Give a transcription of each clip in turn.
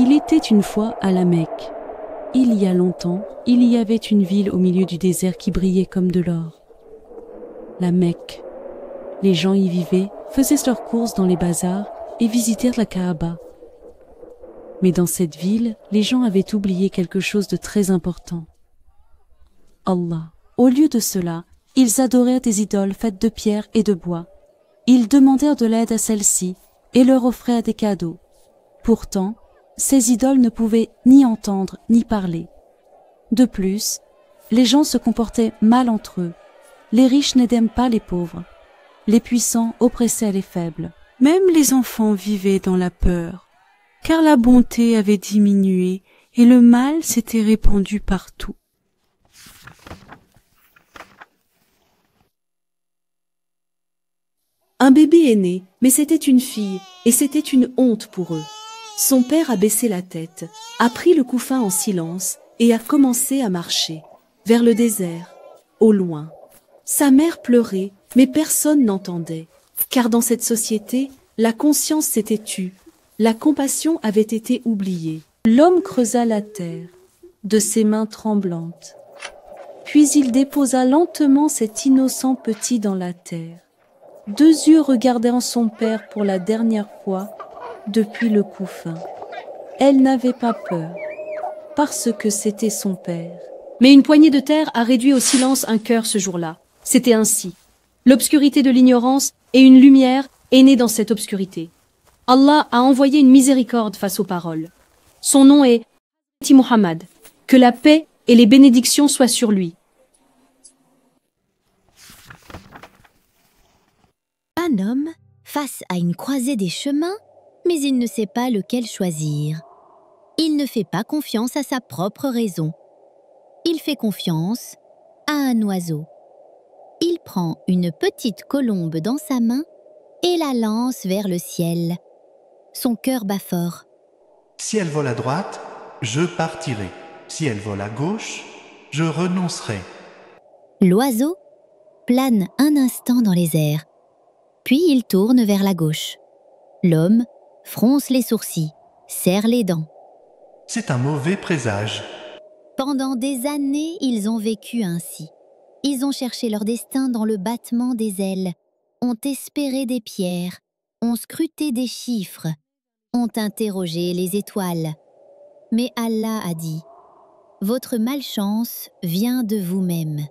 Il était une fois à la Mecque. Il y a longtemps, il y avait une ville au milieu du désert qui brillait comme de l'or. La Mecque. Les gens y vivaient, faisaient leurs courses dans les bazars et visitèrent la Kaaba. Mais dans cette ville, les gens avaient oublié quelque chose de très important. Allah. Au lieu de cela, ils adorèrent des idoles faites de pierre et de bois. Ils demandèrent de l'aide à celles-ci et leur offrèrent des cadeaux. Pourtant, ces idoles ne pouvaient ni entendre ni parler. De plus, les gens se comportaient mal entre eux. Les riches n'aidaient pas les pauvres. Les puissants oppressaient les faibles. Même les enfants vivaient dans la peur, car la bonté avait diminué et le mal s'était répandu partout. Un bébé est né, mais c'était une fille, et c'était une honte pour eux. Son père a baissé la tête, a pris le couffin en silence et a commencé à marcher, vers le désert, au loin. Sa mère pleurait, mais personne n'entendait, car dans cette société, la conscience s'était tue, la compassion avait été oubliée. L'homme creusa la terre, de ses mains tremblantes. Puis il déposa lentement cet innocent petit dans la terre. 2 yeux regardant son père pour la dernière fois depuis le couffin. Elle n'avait pas peur, parce que c'était son père. Mais une poignée de terre a réduit au silence un cœur ce jour-là. C'était ainsi. L'obscurité de l'ignorance et une lumière est née dans cette obscurité. Allah a envoyé une miséricorde face aux paroles. Son nom est Muhammad. Que la paix et les bénédictions soient sur lui. Un homme face à une croisée des chemins, mais il ne sait pas lequel choisir. Il ne fait pas confiance à sa propre raison. Il fait confiance à un oiseau. Il prend une petite colombe dans sa main et la lance vers le ciel. Son cœur bat fort. Si elle vole à droite, je partirai. Si elle vole à gauche, je renoncerai. L'oiseau plane un instant dans les airs, puis il tourne vers la gauche. L'homme fronce les sourcils, serre les dents. C'est un mauvais présage. Pendant des années, ils ont vécu ainsi. Ils ont cherché leur destin dans le battement des ailes, ont espéré des pierres, ont scruté des chiffres, ont interrogé les étoiles. Mais Allah a dit « Votre malchance vient de vous-même ».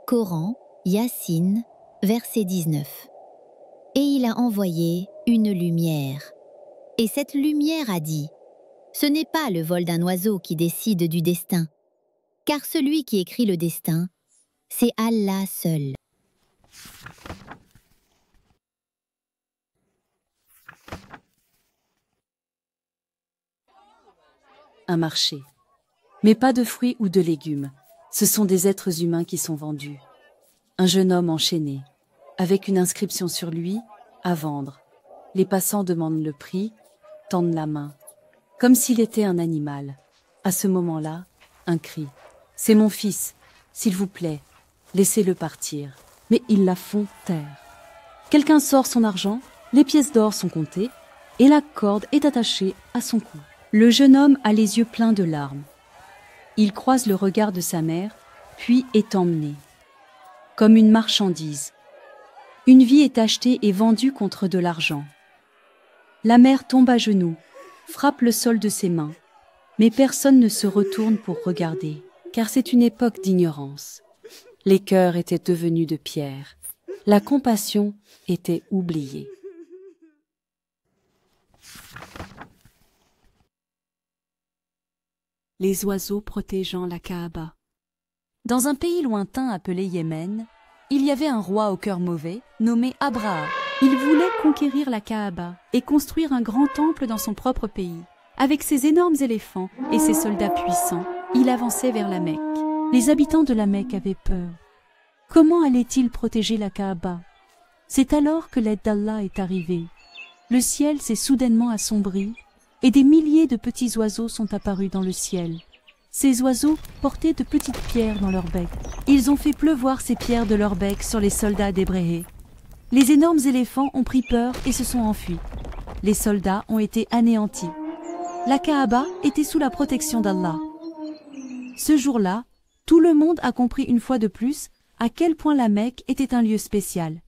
Coran, Yassine, verset 19. Et il a envoyé une lumière. Et cette lumière a dit « Ce n'est pas le vol d'un oiseau qui décide du destin, car celui qui écrit le destin, c'est Allah seul. » Un marché. Mais pas de fruits ou de légumes. Ce sont des êtres humains qui sont vendus. Un jeune homme enchaîné, avec une inscription sur lui, à vendre. Les passants demandent le prix, tendent la main, comme s'il était un animal. À ce moment-là, un cri. « C'est mon fils, s'il vous plaît, laissez-le partir. » Mais ils la font taire. Quelqu'un sort son argent, les pièces d'or sont comptées, et la corde est attachée à son cou. Le jeune homme a les yeux pleins de larmes. Il croise le regard de sa mère, puis est emmené. Comme une marchandise. Une vie est achetée et vendue contre de l'argent. La mère tombe à genoux, frappe le sol de ses mains, mais personne ne se retourne pour regarder, car c'est une époque d'ignorance. Les cœurs étaient devenus de pierre. La compassion était oubliée. Les oiseaux protégeant la Kaaba. Dans un pays lointain appelé Yémen, il y avait un roi au cœur mauvais, nommé Abraha. Il voulait conquérir la Kaaba et construire un grand temple dans son propre pays. Avec ses énormes éléphants et ses soldats puissants, il avançait vers la Mecque. Les habitants de la Mecque avaient peur. Comment allait-il protéger la Kaaba? C'est alors que l'aide d'Allah est arrivée. Le ciel s'est soudainement assombri et des milliers de petits oiseaux sont apparus dans le ciel. Ces oiseaux portaient de petites pierres dans leur bec. Ils ont fait pleuvoir ces pierres de leur bec sur les soldats d'Ébréhé. Les énormes éléphants ont pris peur et se sont enfuis. Les soldats ont été anéantis. La Kaaba était sous la protection d'Allah. Ce jour-là, tout le monde a compris une fois de plus à quel point la Mecque était un lieu spécial.